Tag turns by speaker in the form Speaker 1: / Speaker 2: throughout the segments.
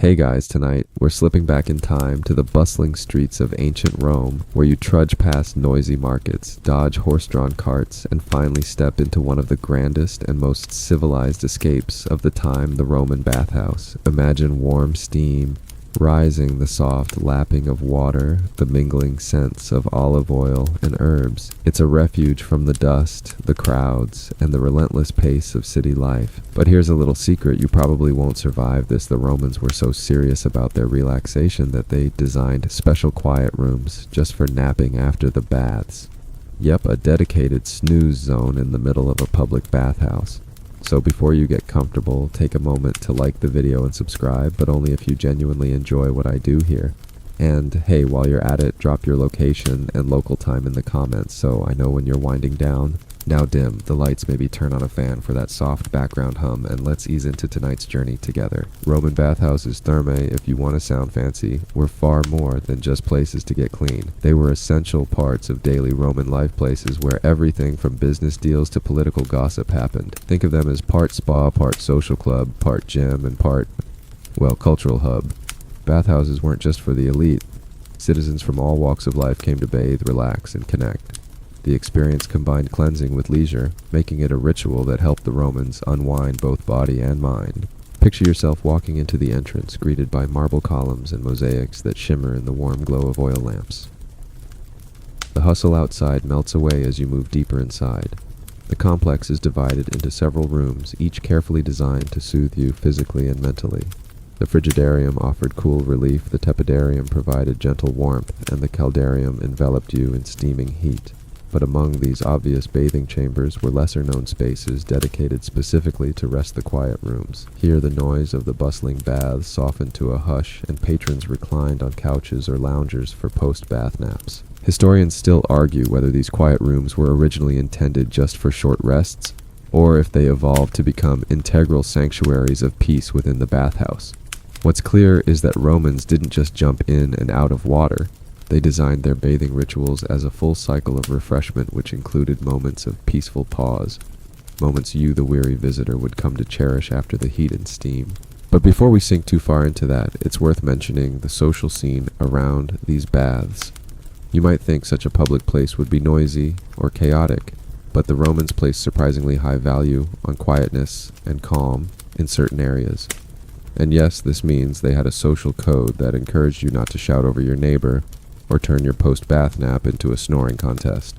Speaker 1: Hey guys, tonight we're slipping back in time to the bustling streets of ancient Rome, where you trudge past noisy markets, dodge horse-drawn carts, and finally step into one of the grandest and most civilized escapes of the time, the Roman bathhouse. Imagine warm steam rising, the soft lapping of water, the mingling scents of olive oil and herbs. It's a refuge from the dust, the crowds, and the relentless pace of city life. But here's a little secret: you probably won't survive this. The Romans were so serious about their relaxation that they designed special quiet rooms just for napping after the baths. Yep, a dedicated snooze zone in the middle of a public bathhouse. So before you get comfortable, take a moment to like the video and subscribe, but only if you genuinely enjoy what I do here. And hey, while you're at it, drop your location and local time in the comments so I know when you're winding down. Now dim the lights, maybe turn on a fan for that soft background hum, and let's ease into tonight's journey together. Roman bathhouses, thermae, if you want to sound fancy, were far more than just places to get clean. They were essential parts of daily Roman life, places where everything from business deals to political gossip happened. Think of them as part spa, part social club, part gym, and part, well, cultural hub. Bathhouses weren't just for the elite. Citizens from all walks of life came to bathe, relax, and connect. The experience combined cleansing with leisure, making it a ritual that helped the Romans unwind both body and mind. Picture yourself walking into the entrance, greeted by marble columns and mosaics that shimmer in the warm glow of oil lamps. The hustle outside melts away as you move deeper inside. The complex is divided into several rooms, each carefully designed to soothe you physically and mentally. The frigidarium offered cool relief, the tepidarium provided gentle warmth, and the caldarium enveloped you in steaming heat. But among these obvious bathing chambers were lesser-known spaces dedicated specifically to rest the quiet rooms. Here the noise of the bustling baths softened to a hush, and patrons reclined on couches or loungers for post-bath naps. Historians still argue whether these quiet rooms were originally intended just for short rests, or if they evolved to become integral sanctuaries of peace within the bathhouse. What's clear is that Romans didn't just jump in and out of water. They designed their bathing rituals as a full cycle of refreshment, which included moments of peaceful pause, moments you, the weary visitor, would come to cherish after the heat and steam. But before we sink too far into that, it's worth mentioning the social scene around these baths. You might think such a public place would be noisy or chaotic, but the Romans placed surprisingly high value on quietness and calm in certain areas. And yes, this means they had a social code that encouraged you not to shout over your neighbor, or turn your post-bath nap into a snoring contest.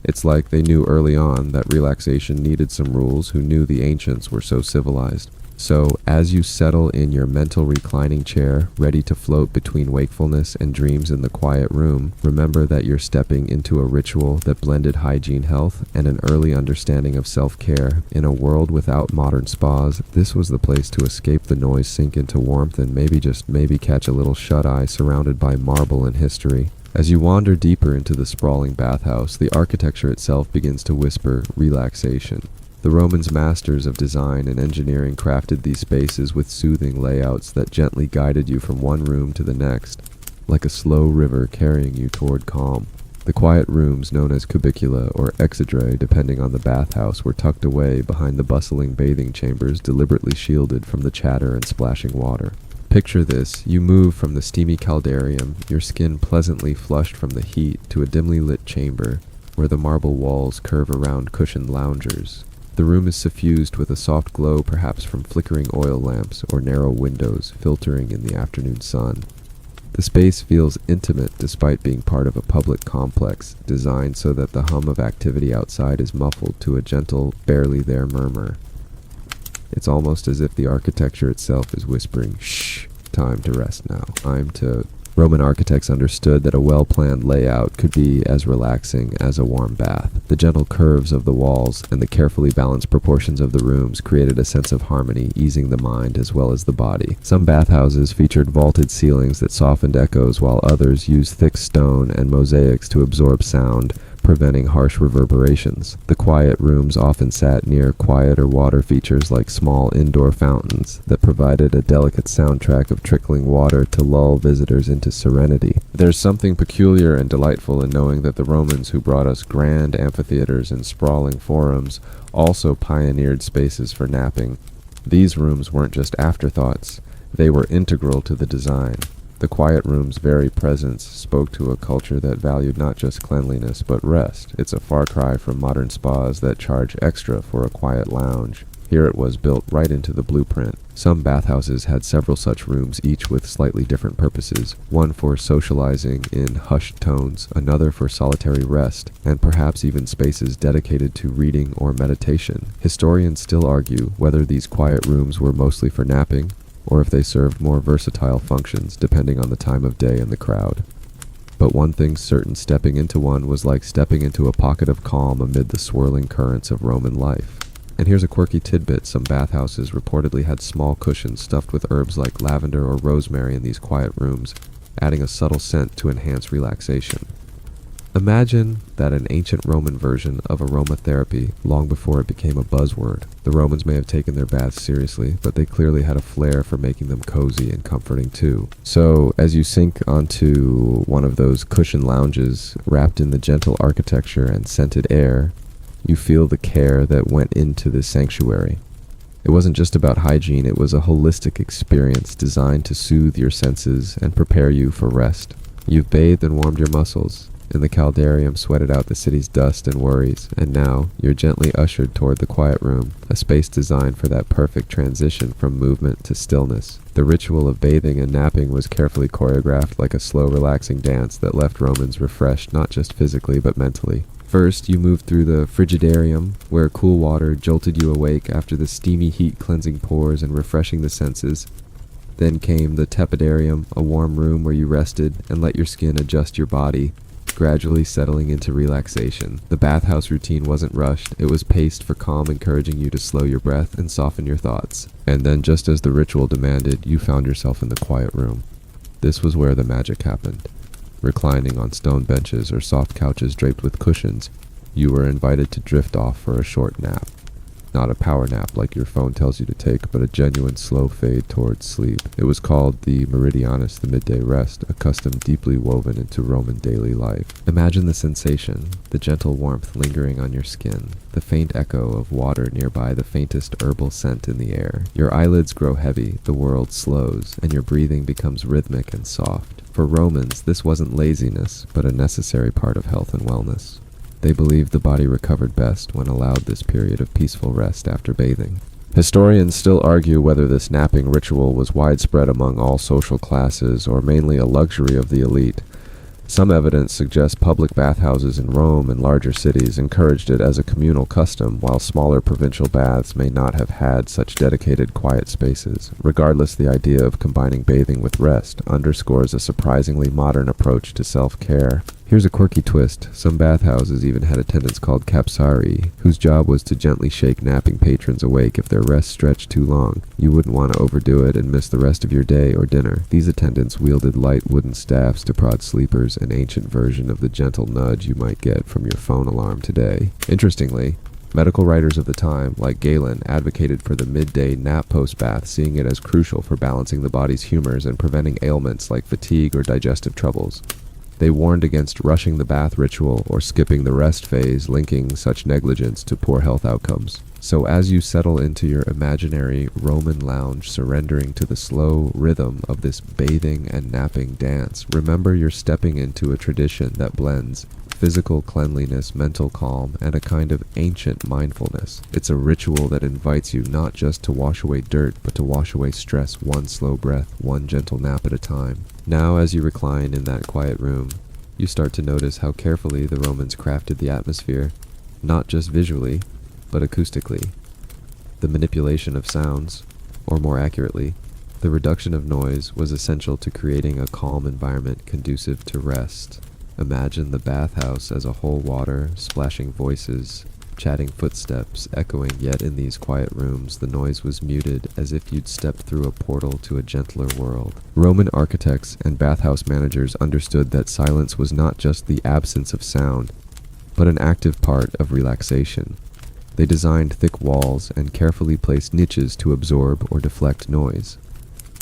Speaker 1: It's like they knew early on that relaxation needed some rules, who knew the ancients were so civilized. So, as you settle in your mental reclining chair, ready to float between wakefulness and dreams in the quiet room, remember that you're stepping into a ritual that blended hygiene, health, and an early understanding of self-care. In a world without modern spas, this was the place to escape the noise, sink into warmth, and maybe catch a little shut-eye surrounded by marble and history. As you wander deeper into the sprawling bathhouse, the architecture itself begins to whisper relaxation. The Romans, masters of design and engineering, crafted these spaces with soothing layouts that gently guided you from one room to the next, like a slow river carrying you toward calm. The quiet rooms, known as cubicula or exedrae depending on the bathhouse, were tucked away behind the bustling bathing chambers, deliberately shielded from the chatter and splashing water. Picture this: you move from the steamy caldarium, your skin pleasantly flushed from the heat, to a dimly lit chamber, where the marble walls curve around cushioned loungers. The room is suffused with a soft glow, perhaps from flickering oil lamps or narrow windows filtering in the afternoon sun. The space feels intimate despite being part of a public complex, designed so that the hum of activity outside is muffled to a gentle, barely there murmur. It's almost as if the architecture itself is whispering, "Shh, time to rest now. Roman architects understood that a well-planned layout could be as relaxing as a warm bath. The gentle curves of the walls and the carefully balanced proportions of the rooms created a sense of harmony, easing the mind as well as the body. Some bathhouses featured vaulted ceilings that softened echoes, while others used thick stone and mosaics to absorb sound, preventing harsh reverberations. The quiet rooms often sat near quieter water features like small indoor fountains that provided a delicate soundtrack of trickling water to lull visitors into serenity. There's something peculiar and delightful in knowing that the Romans, who brought us grand amphitheaters and sprawling forums, also pioneered spaces for napping. These rooms weren't just afterthoughts. They were integral to the design. The quiet room's very presence spoke to a culture that valued not just cleanliness but rest. It's a far cry from modern spas that charge extra for a quiet lounge. Here it was built right into the blueprint. Some bathhouses had several such rooms, each with slightly different purposes. One for socializing in hushed tones, another for solitary rest, and perhaps even spaces dedicated to reading or meditation. Historians still argue whether these quiet rooms were mostly for napping, or if they served more versatile functions depending on the time of day and the crowd. But one thing's certain, stepping into one was like stepping into a pocket of calm amid the swirling currents of Roman life. And here's a quirky tidbit: some bathhouses reportedly had small cushions stuffed with herbs like lavender or rosemary in these quiet rooms, adding a subtle scent to enhance relaxation. Imagine that an ancient Roman version of aromatherapy long before it became a buzzword. The Romans may have taken their baths seriously, but they clearly had a flair for making them cozy and comforting too. So, as you sink onto one of those cushion lounges wrapped in the gentle architecture and scented air, you feel the care that went into this sanctuary. It wasn't just about hygiene, it was a holistic experience designed to soothe your senses and prepare you for rest. You've bathed and warmed your muscles. In the caldarium sweated out the city's dust and worries, and now you're gently ushered toward the quiet room, a space designed for that perfect transition from movement to stillness. The ritual of bathing and napping was carefully choreographed like a slow, relaxing dance that left Romans refreshed not just physically but mentally. First, you moved through the frigidarium, where cool water jolted you awake after the steamy heat cleansing pores and refreshing the senses. Then came the tepidarium, a warm room where you rested and let your skin adjust your body, gradually settling into relaxation. The bathhouse routine wasn't rushed, it was paced for calm, encouraging you to slow your breath and soften your thoughts. And then, just as the ritual demanded, you found yourself in the quiet room. This was where the magic happened. Reclining on stone benches or soft couches draped with cushions, you were invited to drift off for a short nap. Not a power nap like your phone tells you to take, but a genuine slow fade towards sleep. It was called the meridianus, the midday rest, a custom deeply woven into Roman daily life. Imagine the sensation, the gentle warmth lingering on your skin, the faint echo of water nearby, the faintest herbal scent in the air. Your eyelids grow heavy, the world slows, and your breathing becomes rhythmic and soft. For Romans, this wasn't laziness, but a necessary part of health and wellness. They believed the body recovered best when allowed this period of peaceful rest after bathing. Historians still argue whether this napping ritual was widespread among all social classes or mainly a luxury of the elite. Some evidence suggests public bathhouses in Rome and larger cities encouraged it as a communal custom, while smaller provincial baths may not have had such dedicated quiet spaces. Regardless, the idea of combining bathing with rest underscores a surprisingly modern approach to self-care. Here's a quirky twist. Some bathhouses even had attendants called capsari, whose job was to gently shake napping patrons awake if their rest stretched too long. You wouldn't want to overdo it and miss the rest of your day or dinner. These attendants wielded light wooden staffs to prod sleepers, an ancient version of the gentle nudge you might get from your phone alarm today. Interestingly, medical writers of the time, like Galen, advocated for the midday nap post-bath, seeing it as crucial for balancing the body's humors and preventing ailments like fatigue or digestive troubles. They warned against rushing the bath ritual or skipping the rest phase, linking such negligence to poor health outcomes. So as you settle into your imaginary Roman lounge, surrendering to the slow rhythm of this bathing and napping dance, remember you're stepping into a tradition that blends physical cleanliness, mental calm, and a kind of ancient mindfulness. It's a ritual that invites you not just to wash away dirt, but to wash away stress, one slow breath, one gentle nap at a time. Now, as you recline in that quiet room, you start to notice how carefully the Romans crafted the atmosphere, not just visually, but acoustically. The manipulation of sounds, or more accurately, the reduction of noise, was essential to creating a calm environment conducive to rest. Imagine the bathhouse as a whole water, splashing voices, chatting footsteps, echoing, yet in these quiet rooms the noise was muted as if you'd stepped through a portal to a gentler world. Roman architects and bathhouse managers understood that silence was not just the absence of sound, but an active part of relaxation. They designed thick walls and carefully placed niches to absorb or deflect noise.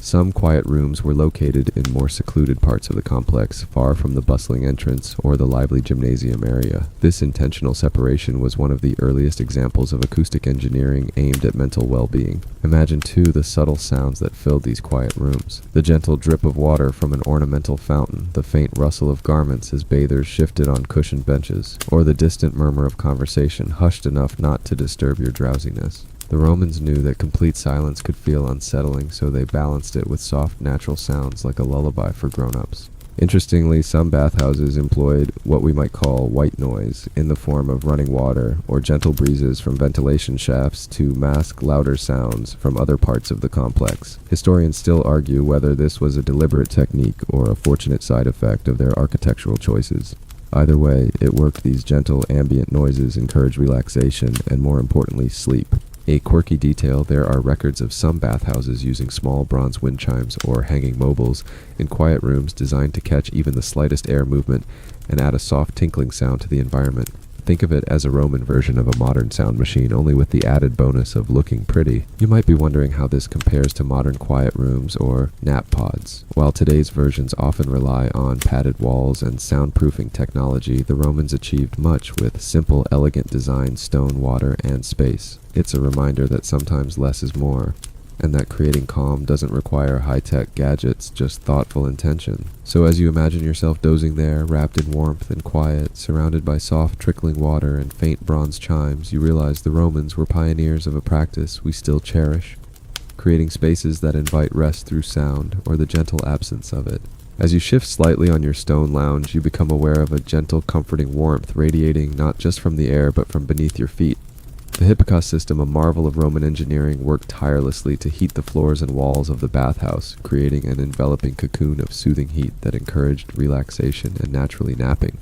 Speaker 1: Some quiet rooms were located in more secluded parts of the complex, far from the bustling entrance or the lively gymnasium area. This intentional separation was one of the earliest examples of acoustic engineering aimed at mental well-being. Imagine, too, the subtle sounds that filled these quiet rooms. The gentle drip of water from an ornamental fountain, the faint rustle of garments as bathers shifted on cushioned benches, or the distant murmur of conversation, hushed enough not to disturb your drowsiness. The Romans knew that complete silence could feel unsettling, so they balanced it with soft, natural sounds like a lullaby for grown-ups. Interestingly, some bathhouses employed what we might call white noise, in the form of running water or gentle breezes from ventilation shafts to mask louder sounds from other parts of the complex. Historians still argue whether this was a deliberate technique or a fortunate side effect of their architectural choices. Either way, it worked. These gentle ambient noises encouraged relaxation and, more importantly, sleep. A quirky detail, there are records of some bathhouses using small bronze wind chimes or hanging mobiles in quiet rooms designed to catch even the slightest air movement and add a soft tinkling sound to the environment. Think of it as a Roman version of a modern sound machine, only with the added bonus of looking pretty. You might be wondering how this compares to modern quiet rooms or nap pods. While today's versions often rely on padded walls and soundproofing technology, the Romans achieved much with simple, elegant design, stone, water, and space. It's a reminder that sometimes less is more, and that creating calm doesn't require high-tech gadgets, just thoughtful intention. So as you imagine yourself dozing there, wrapped in warmth and quiet, surrounded by soft trickling water and faint bronze chimes, you realize the Romans were pioneers of a practice we still cherish, creating spaces that invite rest through sound or the gentle absence of it. As you shift slightly on your stone lounge, you become aware of a gentle, comforting warmth radiating not just from the air but from beneath your feet. The Hippocras system, a marvel of Roman engineering, worked tirelessly to heat the floors and walls of the bathhouse, creating an enveloping cocoon of soothing heat that encouraged relaxation and naturally napping.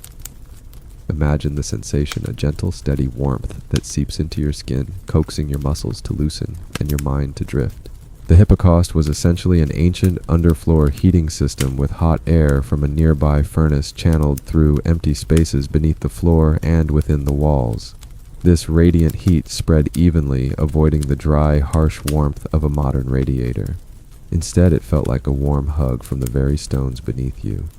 Speaker 1: Imagine the sensation, a gentle, steady warmth that seeps into your skin, coaxing your muscles to loosen and your mind to drift. The Hippocras was essentially an ancient underfloor heating system with hot air from a nearby furnace channeled through empty spaces beneath the floor and within the walls. This radiant heat spread evenly, avoiding the dry, harsh warmth of a modern radiator. Instead, it felt like a warm hug from the very stones beneath you.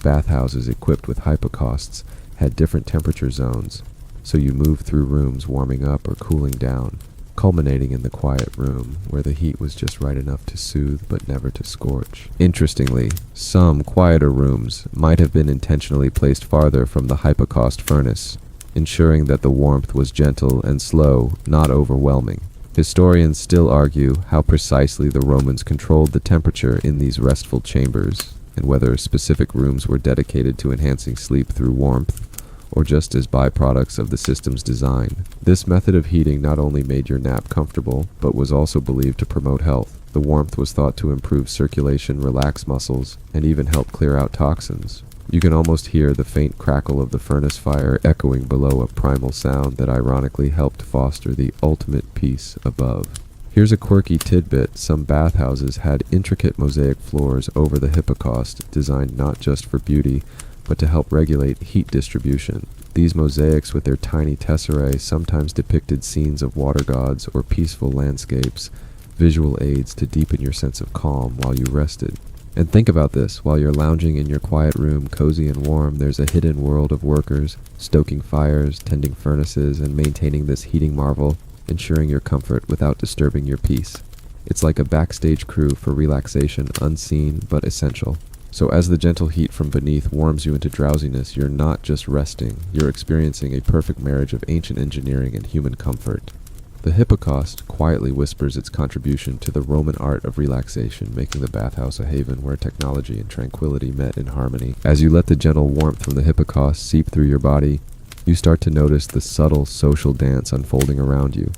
Speaker 1: Bathhouses equipped with hypocausts had different temperature zones, so you moved through rooms warming up or cooling down, culminating in the quiet room, where the heat was just right enough to soothe but never to scorch. Interestingly, some quieter rooms might have been intentionally placed farther from the hypocaust furnace, ensuring that the warmth was gentle and slow, not overwhelming. Historians still argue how precisely the Romans controlled the temperature in these restful chambers, and whether specific rooms were dedicated to enhancing sleep through warmth, or just as byproducts of the system's design. This method of heating not only made your nap comfortable, but was also believed to promote health. The warmth was thought to improve circulation, relax muscles, and even help clear out toxins. You can almost hear the faint crackle of the furnace fire echoing below, a primal sound that ironically helped foster the ultimate peace above. Here's a quirky tidbit. Some bathhouses had intricate mosaic floors over the hypocaust, designed not just for beauty, but to help regulate heat distribution. These mosaics, with their tiny tesserae, sometimes depicted scenes of water gods or peaceful landscapes, visual aids to deepen your sense of calm while you rested. And think about this, while you're lounging in your quiet room, cozy and warm, there's a hidden world of workers, stoking fires, tending furnaces, and maintaining this heating marvel, ensuring your comfort without disturbing your peace. It's like a backstage crew for relaxation, unseen but essential. So as the gentle heat from beneath warms you into drowsiness, you're not just resting, you're experiencing a perfect marriage of ancient engineering and human comfort. The Hippocaust quietly whispers its contribution to the Roman art of relaxation, making the bathhouse a haven where technology and tranquility met in harmony. As you let the gentle warmth from the Hippocaust seep through your body, you start to notice the subtle social dance unfolding around you.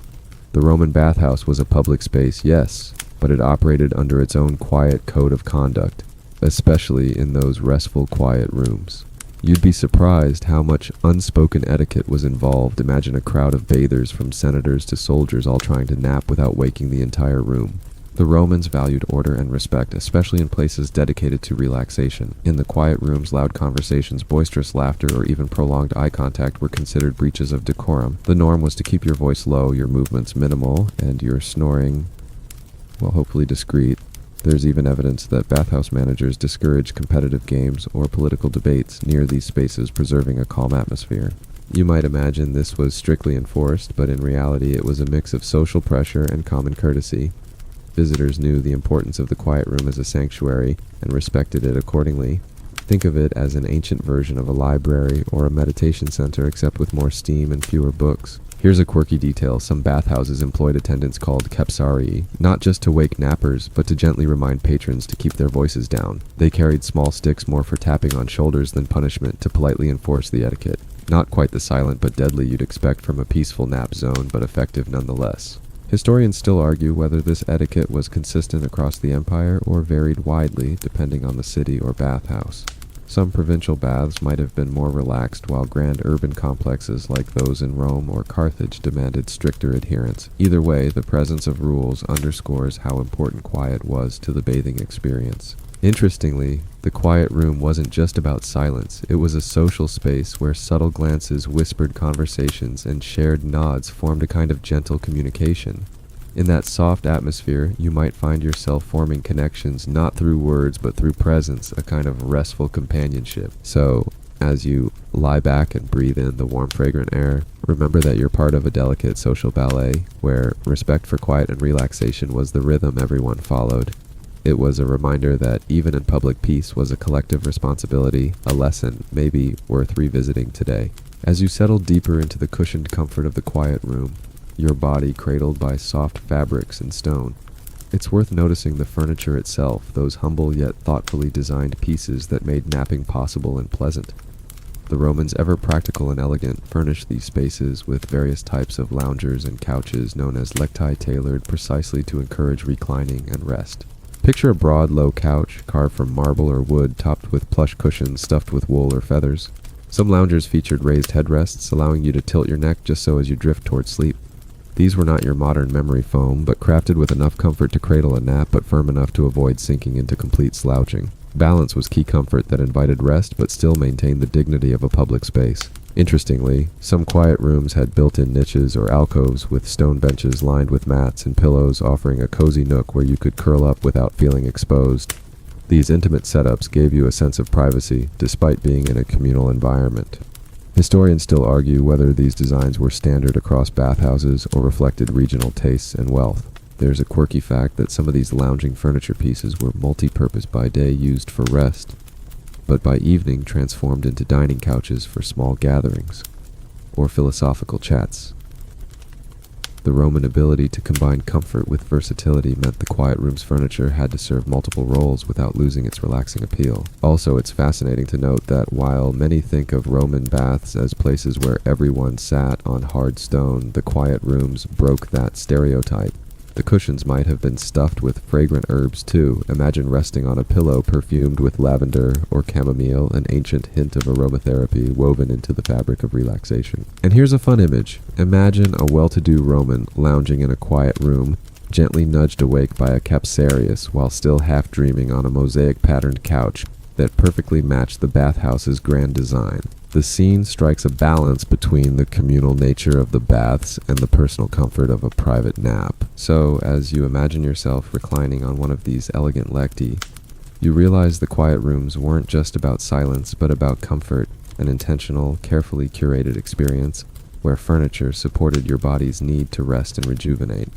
Speaker 1: The Roman bathhouse was a public space, yes, but it operated under its own quiet code of conduct, especially in those restful, quiet rooms. You'd be surprised how much unspoken etiquette was involved. Imagine a crowd of bathers, from senators to soldiers, all trying to nap without waking the entire room. The Romans valued order and respect, especially in places dedicated to relaxation. In the quiet rooms, loud conversations, boisterous laughter, or even prolonged eye contact were considered breaches of decorum. The norm was to keep your voice low, your movements minimal, and your snoring, well, hopefully discreet. There's even evidence that bathhouse managers discourage competitive games or political debates near these spaces, preserving a calm atmosphere. You might imagine this was strictly enforced, but in reality it was a mix of social pressure and common courtesy. Visitors knew the importance of the quiet room as a sanctuary and respected it accordingly. Think of it as an ancient version of a library or a meditation center, except with more steam and fewer books. Here's a quirky detail. Some bathhouses employed attendants called kepsarii, not just to wake nappers, but to gently remind patrons to keep their voices down. They carried small sticks more for tapping on shoulders than punishment, to politely enforce the etiquette. Not quite the silent but deadly you'd expect from a peaceful nap zone, but effective nonetheless. Historians still argue whether this etiquette was consistent across the empire or varied widely depending on the city or bathhouse. Some provincial baths might have been more relaxed, while grand urban complexes like those in Rome or Carthage demanded stricter adherence. Either way, the presence of rules underscores how important quiet was to the bathing experience. Interestingly, the quiet room wasn't just about silence. It was a social space where subtle glances, whispered conversations, and shared nods formed a kind of gentle communication. In that soft atmosphere, you might find yourself forming connections not through words but through presence, a kind of restful companionship. So, as you lie back and breathe in the warm, fragrant air, remember that you're part of a delicate social ballet where respect for quiet and relaxation was the rhythm everyone followed. It was a reminder that even in public, peace was a collective responsibility, a lesson maybe worth revisiting today. As you settle deeper into the cushioned comfort of the quiet room, your body cradled by soft fabrics and stone, it's worth noticing the furniture itself, those humble yet thoughtfully designed pieces that made napping possible and pleasant. The Romans, ever practical and elegant, furnished these spaces with various types of loungers and couches known as lecti, tailored precisely to encourage reclining and rest. Picture a broad, low couch, carved from marble or wood, topped with plush cushions stuffed with wool or feathers. Some loungers featured raised headrests, allowing you to tilt your neck just so as you drift towards sleep. These were not your modern memory foam, but crafted with enough comfort to cradle a nap, but firm enough to avoid sinking into complete slouching. Balance was key comfort that invited rest, but still maintained the dignity of a public space. Interestingly, some quiet rooms had built-in niches or alcoves with stone benches lined with mats and pillows, offering a cozy nook where you could curl up without feeling exposed. These intimate setups gave you a sense of privacy, despite being in a communal environment. Historians still argue whether these designs were standard across bathhouses or reflected regional tastes and wealth. There's a quirky fact that some of these lounging furniture pieces were multi-purpose by day, used for rest, but by evening transformed into dining couches for small gatherings or philosophical chats. The Roman ability to combine comfort with versatility meant the quiet room's furniture had to serve multiple roles without losing its relaxing appeal. Also, it's fascinating to note that while many think of Roman baths as places where everyone sat on hard stone, the quiet rooms broke that stereotype. The cushions might have been stuffed with fragrant herbs too. Imagine resting on a pillow perfumed with lavender or chamomile, an ancient hint of aromatherapy woven into the fabric of relaxation. And here's a fun image. Imagine a well-to-do Roman lounging in a quiet room, gently nudged awake by a capsarius while still half dreaming on a mosaic-patterned couch that perfectly matched the bathhouse's grand design. The scene strikes a balance between the communal nature of the baths and the personal comfort of a private nap. So, as you imagine yourself reclining on one of these elegant lecti, you realize the quiet rooms weren't just about silence, but about comfort, an intentional, carefully curated experience where furniture supported your body's need to rest and rejuvenate.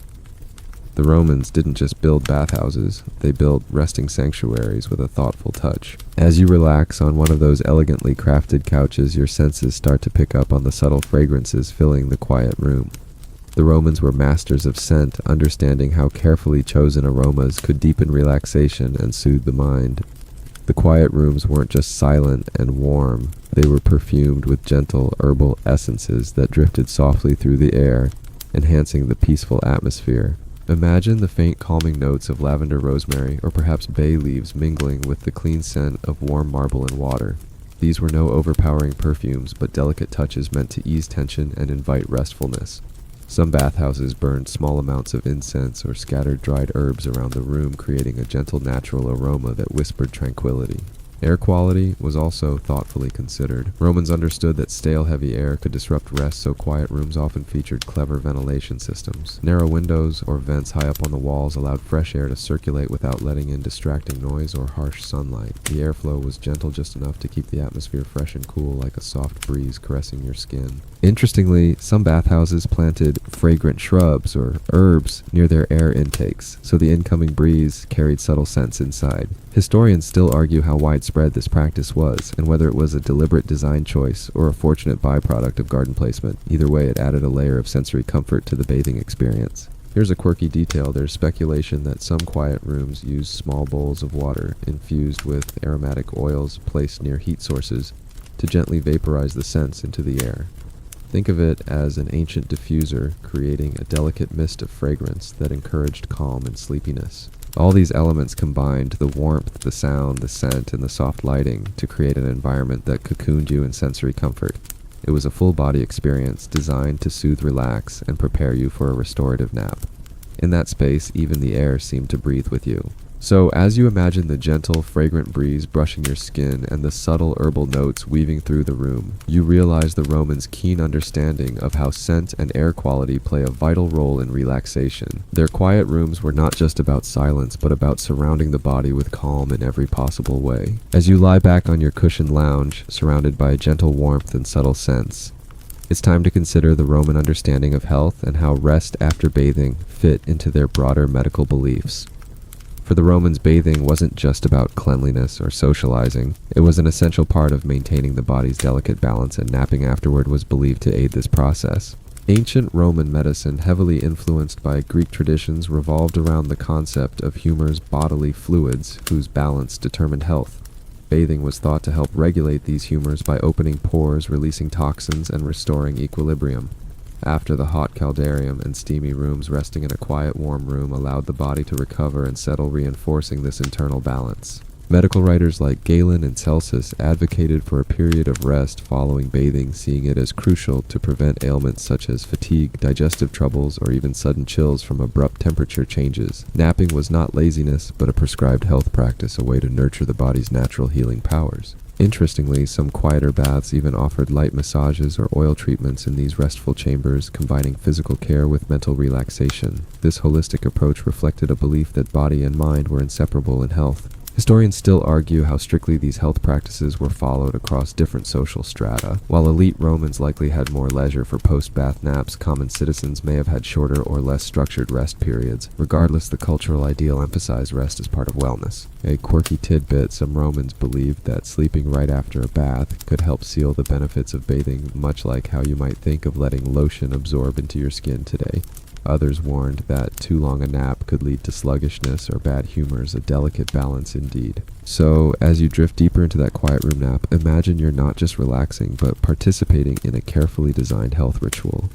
Speaker 1: The Romans didn't just build bathhouses, they built resting sanctuaries with a thoughtful touch. As you relax on one of those elegantly crafted couches, your senses start to pick up on the subtle fragrances filling the quiet room. The Romans were masters of scent, understanding how carefully chosen aromas could deepen relaxation and soothe the mind. The quiet rooms weren't just silent and warm, they were perfumed with gentle herbal essences that drifted softly through the air, enhancing the peaceful atmosphere. Imagine the faint calming notes of lavender, rosemary, or perhaps bay leaves mingling with the clean scent of warm marble and water. These were no overpowering perfumes, but delicate touches meant to ease tension and invite restfulness. Some bathhouses burned small amounts of incense or scattered dried herbs around the room, creating a gentle natural aroma that whispered tranquility. Air quality was also thoughtfully considered. Romans understood that stale, heavy air could disrupt rest, so quiet rooms often featured clever ventilation systems. Narrow windows or vents high up on the walls allowed fresh air to circulate without letting in distracting noise or harsh sunlight. The airflow was gentle just enough to keep the atmosphere fresh and cool, like a soft breeze caressing your skin. Interestingly, some bathhouses planted fragrant shrubs or herbs near their air intakes, so the incoming breeze carried subtle scents inside. Historians still argue how widespread this practice was, and whether it was a deliberate design choice or a fortunate byproduct of garden placement. Either way, it added a layer of sensory comfort to the bathing experience. Here's a quirky detail. There's speculation that some quiet rooms use small bowls of water infused with aromatic oils placed near heat sources to gently vaporize the scents into the air. Think of it as an ancient diffuser creating a delicate mist of fragrance that encouraged calm and sleepiness. All these elements combined, the warmth, the sound, the scent, and the soft lighting, to create an environment that cocooned you in sensory comfort. It was a full-body experience designed to soothe, relax, and prepare you for a restorative nap. In that space, even the air seemed to breathe with you. So, as you imagine the gentle, fragrant breeze brushing your skin and the subtle herbal notes weaving through the room, you realize the Romans' keen understanding of how scent and air quality play a vital role in relaxation. Their quiet rooms were not just about silence, but about surrounding the body with calm in every possible way. As you lie back on your cushioned lounge, surrounded by gentle warmth and subtle scents, it's time to consider the Roman understanding of health and how rest after bathing fit into their broader medical beliefs. For the Romans, bathing wasn't just about cleanliness or socializing. It was an essential part of maintaining the body's delicate balance, and napping afterward was believed to aid this process. Ancient Roman medicine, heavily influenced by Greek traditions, revolved around the concept of humor's bodily fluids, whose balance determined health. Bathing was thought to help regulate these humors by opening pores, releasing toxins, and restoring equilibrium. After the hot caldarium and steamy rooms, resting in a quiet, warm room allowed the body to recover and settle, reinforcing this internal balance. Medical writers like Galen and Celsus advocated for a period of rest following bathing, seeing it as crucial to prevent ailments such as fatigue, digestive troubles, or even sudden chills from abrupt temperature changes. Napping was not laziness, but a prescribed health practice, a way to nurture the body's natural healing powers. Interestingly, some quieter baths even offered light massages or oil treatments in these restful chambers, combining physical care with mental relaxation. This holistic approach reflected a belief that body and mind were inseparable in health. Historians still argue how strictly these health practices were followed across different social strata. While elite Romans likely had more leisure for post-bath naps, common citizens may have had shorter or less structured rest periods. Regardless, the cultural ideal emphasized rest as part of wellness. A quirky tidbit: some Romans believed that sleeping right after a bath could help seal the benefits of bathing, much like how you might think of letting lotion absorb into your skin today. Others warned that too long a nap could lead to sluggishness or bad humors, a delicate balance indeed. So, as you drift deeper into that quiet room nap, imagine you're not just relaxing, but participating in a carefully designed health ritual.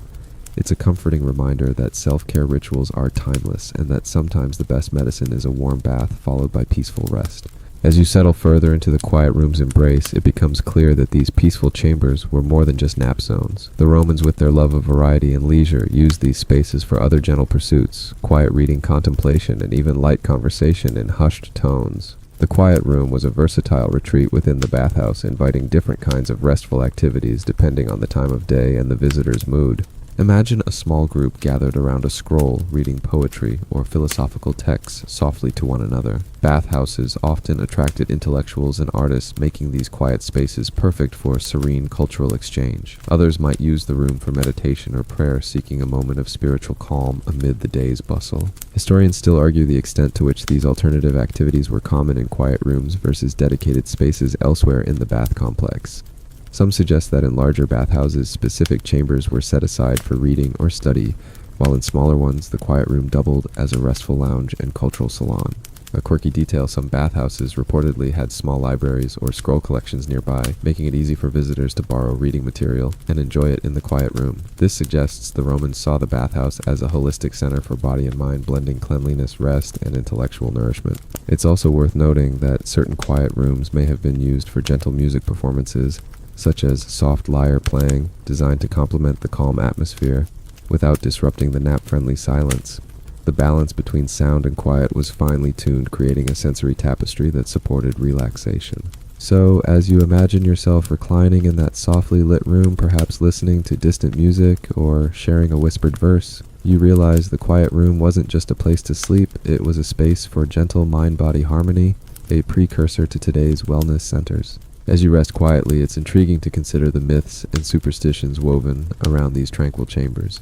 Speaker 1: It's a comforting reminder that self-care rituals are timeless, and that sometimes the best medicine is a warm bath followed by peaceful rest. As you settle further into the quiet room's embrace, it becomes clear that these peaceful chambers were more than just nap zones. The Romans, with their love of variety and leisure, used these spaces for other gentle pursuits: quiet reading, contemplation, and even light conversation in hushed tones. The quiet room was a versatile retreat within the bathhouse, inviting different kinds of restful activities depending on the time of day and the visitor's mood. Imagine a small group gathered around a scroll, reading poetry or philosophical texts softly to one another. Bathhouses often attracted intellectuals and artists, making these quiet spaces perfect for serene cultural exchange. Others might use the room for meditation or prayer, seeking a moment of spiritual calm amid the day's bustle. Historians still argue the extent to which these alternative activities were common in quiet rooms versus dedicated spaces elsewhere in the bath complex. Some suggest that in larger bathhouses, specific chambers were set aside for reading or study, while in smaller ones, the quiet room doubled as a restful lounge and cultural salon. A quirky detail: some bathhouses reportedly had small libraries or scroll collections nearby, making it easy for visitors to borrow reading material and enjoy it in the quiet room. This suggests the Romans saw the bathhouse as a holistic center for body and mind, blending cleanliness, rest, and intellectual nourishment. It's also worth noting that certain quiet rooms may have been used for gentle music performances, such as soft lyre playing, designed to complement the calm atmosphere without disrupting the nap-friendly silence. The balance between sound and quiet was finely tuned, creating a sensory tapestry that supported relaxation. So, as you imagine yourself reclining in that softly lit room, perhaps listening to distant music or sharing a whispered verse, you realize the quiet room wasn't just a place to sleep, it was a space for gentle mind-body harmony, a precursor to today's wellness centers. As you rest quietly, it's intriguing to consider the myths and superstitions woven around these tranquil chambers.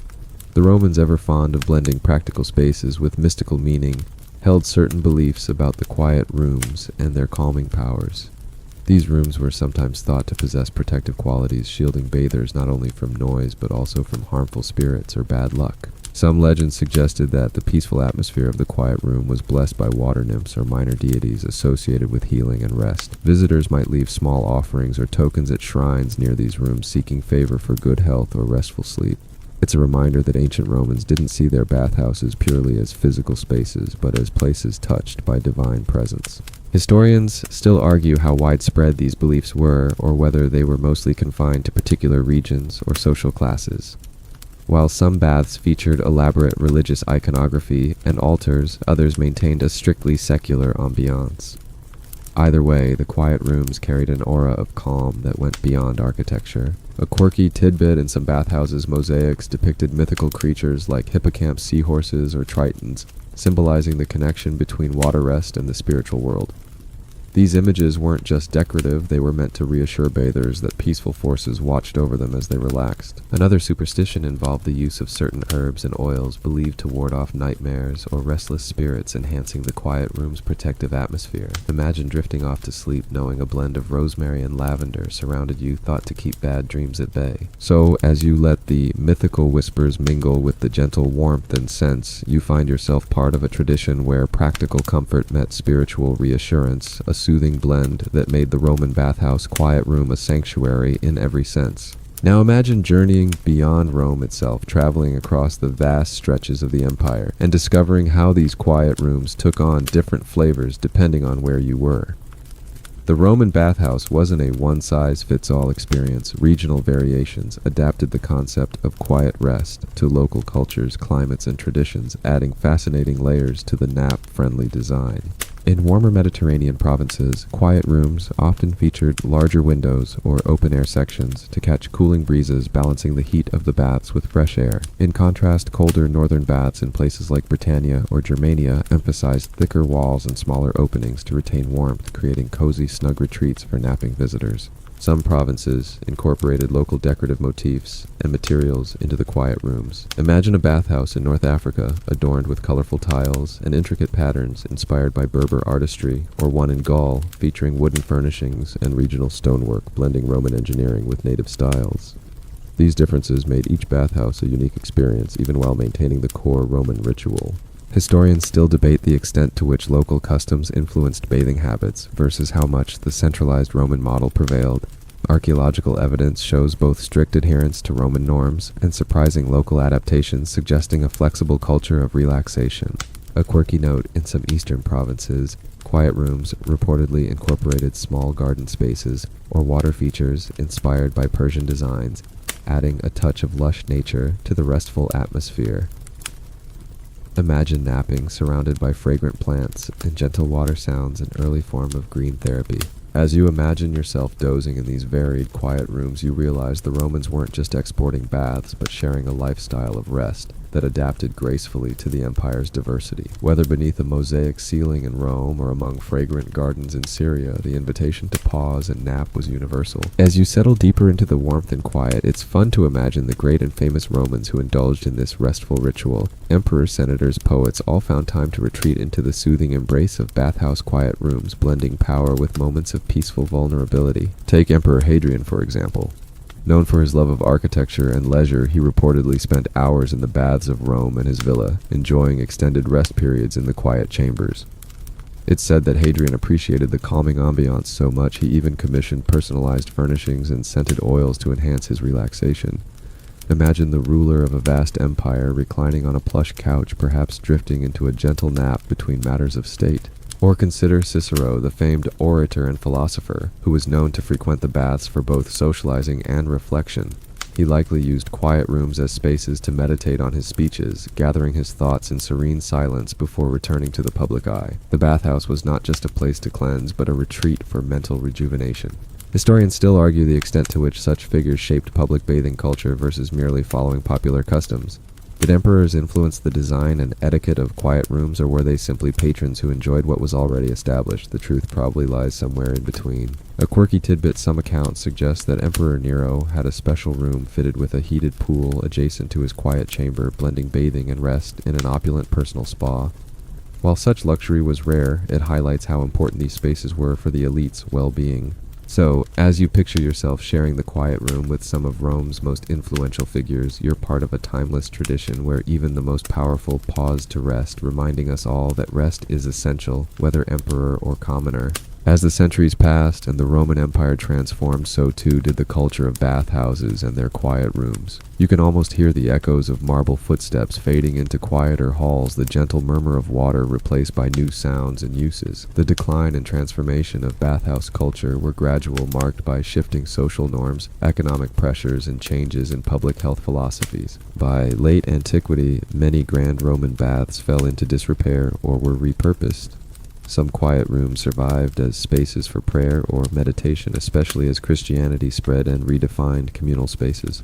Speaker 1: The Romans, ever fond of blending practical spaces with mystical meaning, held certain beliefs about the quiet rooms and their calming powers. These rooms were sometimes thought to possess protective qualities, shielding bathers not only from noise but also from harmful spirits or bad luck. Some legends suggested that the peaceful atmosphere of the quiet room was blessed by water nymphs or minor deities associated with healing and rest. Visitors might leave small offerings or tokens at shrines near these rooms, seeking favor for good health or restful sleep. It's a reminder that ancient Romans didn't see their bathhouses purely as physical spaces, but as places touched by divine presence. Historians still argue how widespread these beliefs were, or whether they were mostly confined to particular regions or social classes. While some baths featured elaborate religious iconography and altars, others maintained a strictly secular ambiance. Either way, the quiet rooms carried an aura of calm that went beyond architecture. A quirky tidbit in some bathhouses' mosaics depicted mythical creatures like hippocamp seahorses or tritons, symbolizing the connection between water rest and the spiritual world. These images weren't just decorative, they were meant to reassure bathers that peaceful forces watched over them as they relaxed. Another superstition involved the use of certain herbs and oils believed to ward off nightmares or restless spirits, enhancing the quiet room's protective atmosphere. Imagine drifting off to sleep knowing a blend of rosemary and lavender surrounded you, thought to keep bad dreams at bay. So, as you let the mythical whispers mingle with the gentle warmth and scents, you find yourself part of a tradition where practical comfort met spiritual reassurance, a soothing blend that made the Roman bathhouse quiet room a sanctuary in every sense. Now imagine journeying beyond Rome itself, traveling across the vast stretches of the empire, and discovering how these quiet rooms took on different flavors depending on where you were. The Roman bathhouse wasn't a one-size-fits-all experience. Regional variations adapted the concept of quiet rest to local cultures, climates, and traditions, adding fascinating layers to the nap-friendly design. In warmer Mediterranean provinces, quiet rooms often featured larger windows or open-air sections to catch cooling breezes, balancing the heat of the baths with fresh air. In contrast, colder northern baths in places like Britannia or Germania emphasized thicker walls and smaller openings to retain warmth, creating cozy, snug retreats for napping visitors. Some provinces incorporated local decorative motifs and materials into the quiet rooms. Imagine a bathhouse in North Africa adorned with colorful tiles and intricate patterns inspired by Berber artistry, or one in Gaul featuring wooden furnishings and regional stonework, blending Roman engineering with native styles. These differences made each bathhouse a unique experience, even while maintaining the core Roman ritual. Historians still debate the extent to which local customs influenced bathing habits versus how much the centralized Roman model prevailed. Archaeological evidence shows both strict adherence to Roman norms and surprising local adaptations, suggesting a flexible culture of relaxation. A quirky note: in some eastern provinces, quiet rooms reportedly incorporated small garden spaces or water features inspired by Persian designs, adding a touch of lush nature to the restful atmosphere. Imagine napping surrounded by fragrant plants and gentle water sounds, an early form of green therapy. As you imagine yourself dozing in these varied, quiet rooms, you realize the Romans weren't just exporting baths, but sharing a lifestyle of rest that adapted gracefully to the empire's diversity. Whether beneath a mosaic ceiling in Rome or among fragrant gardens in Syria, the invitation to pause and nap was universal. As you settle deeper into the warmth and quiet, it's fun to imagine the great and famous Romans who indulged in this restful ritual. Emperors, senators, poets all found time to retreat into the soothing embrace of bathhouse quiet rooms, blending power with moments of peaceful vulnerability. Take Emperor Hadrian, for example. Known for his love of architecture and leisure, he reportedly spent hours in the baths of Rome and his villa, enjoying extended rest periods in the quiet chambers. It's said that Hadrian appreciated the calming ambiance so much he even commissioned personalized furnishings and scented oils to enhance his relaxation. Imagine the ruler of a vast empire reclining on a plush couch, perhaps drifting into a gentle nap between matters of state. Or consider Cicero, the famed orator and philosopher, who was known to frequent the baths for both socializing and reflection. He likely used quiet rooms as spaces to meditate on his speeches, gathering his thoughts in serene silence before returning to the public eye. The bathhouse was not just a place to cleanse, but a retreat for mental rejuvenation. Historians still argue the extent to which such figures shaped public bathing culture versus merely following popular customs. Did emperors influence the design and etiquette of quiet rooms, or were they simply patrons who enjoyed what was already established? The truth probably lies somewhere in between. A quirky tidbit some accounts suggest that Emperor Nero had a special room fitted with a heated pool adjacent to his quiet chamber, blending bathing and rest in an opulent personal spa. While such luxury was rare, it highlights how important these spaces were for the elite's well-being. So, as you picture yourself sharing the quiet room with some of Rome's most influential figures, you're part of a timeless tradition where even the most powerful pause to rest, reminding us all that rest is essential, whether emperor or commoner. As the centuries passed and the Roman Empire transformed, so too did the culture of bathhouses and their quiet rooms. You can almost hear the echoes of marble footsteps fading into quieter halls, the gentle murmur of water replaced by new sounds and uses. The decline and transformation of bathhouse culture were gradual, marked by shifting social norms, economic pressures, and changes in public health philosophies. By late antiquity, many grand Roman baths fell into disrepair or were repurposed. Some quiet rooms survived as spaces for prayer or meditation, especially as Christianity spread and redefined communal spaces.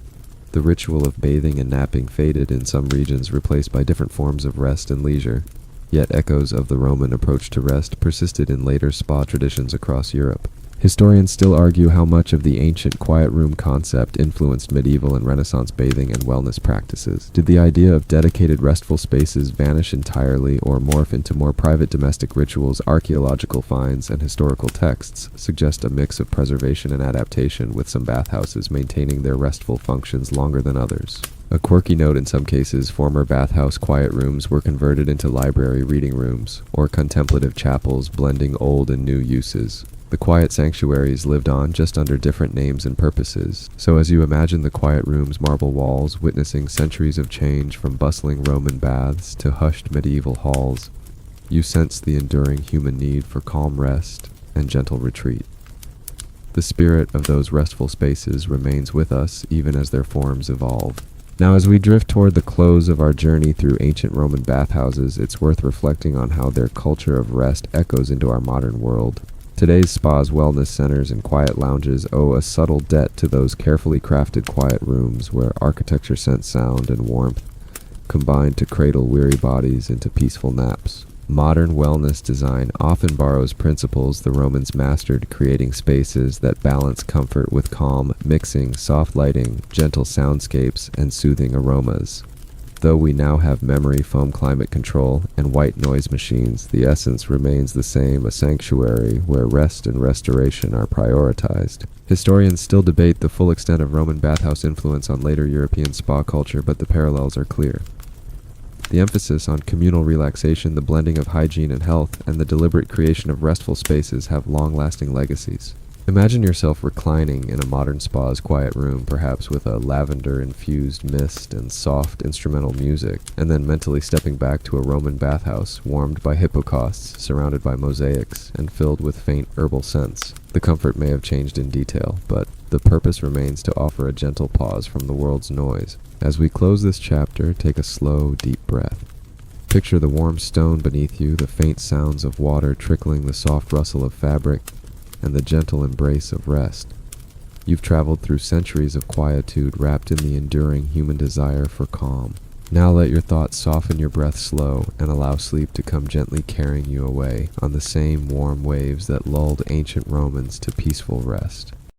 Speaker 1: The ritual of bathing and napping faded in some regions, replaced by different forms of rest and leisure. Yet echoes of the Roman approach to rest persisted in later spa traditions across Europe. Historians still argue how much of the ancient quiet room concept influenced medieval and Renaissance bathing and wellness practices. Did the idea of dedicated restful spaces vanish entirely or morph into more private domestic rituals? Archaeological finds and historical texts suggest a mix of preservation and adaptation, with some bathhouses maintaining their restful functions longer than others. A quirky note: in some cases, former bathhouse quiet rooms were converted into library reading rooms or contemplative chapels, blending old and new uses. The quiet sanctuaries lived on, just under different names and purposes. So as you imagine the quiet room's marble walls, witnessing centuries of change from bustling Roman baths to hushed medieval halls, you sense the enduring human need for calm rest and gentle retreat. The spirit of those restful spaces remains with us even as their forms evolve. Now, as we drift toward the close of our journey through ancient Roman bathhouses, it's worth reflecting on how their culture of rest echoes into our modern world. Today's spas, wellness centers, and quiet lounges owe a subtle debt to those carefully crafted quiet rooms where architecture sent sound and warmth combined to cradle weary bodies into peaceful naps. Modern wellness design often borrows principles the Romans mastered, creating spaces that balance comfort with calm, mixing soft lighting, gentle soundscapes, and soothing aromas. Though we now have memory foam climate control and white noise machines, the essence remains the same: a sanctuary where rest and restoration are prioritized. Historians still debate the full extent of Roman bathhouse influence on later European spa culture, but the parallels are clear. The emphasis on communal relaxation, the blending of hygiene and health, and the deliberate creation of restful spaces have long-lasting legacies. Imagine yourself reclining in a modern spa's quiet room, perhaps with a lavender-infused mist and soft instrumental music, and then mentally stepping back to a Roman bathhouse warmed by hippocausts, surrounded by mosaics, and filled with faint herbal scents. The comfort may have changed in detail, but the purpose remains to offer a gentle pause from the world's noise. As we close this chapter, take a slow, deep breath. Picture the warm stone beneath you, the faint sounds of water trickling, the soft rustle of fabric, and the gentle embrace of rest. You've traveled through centuries of quietude, wrapped in the enduring human desire for calm. Now let your thoughts soften, your breath slow, and allow sleep to come gently carrying you away on the same warm waves that lulled ancient Romans to peaceful rest.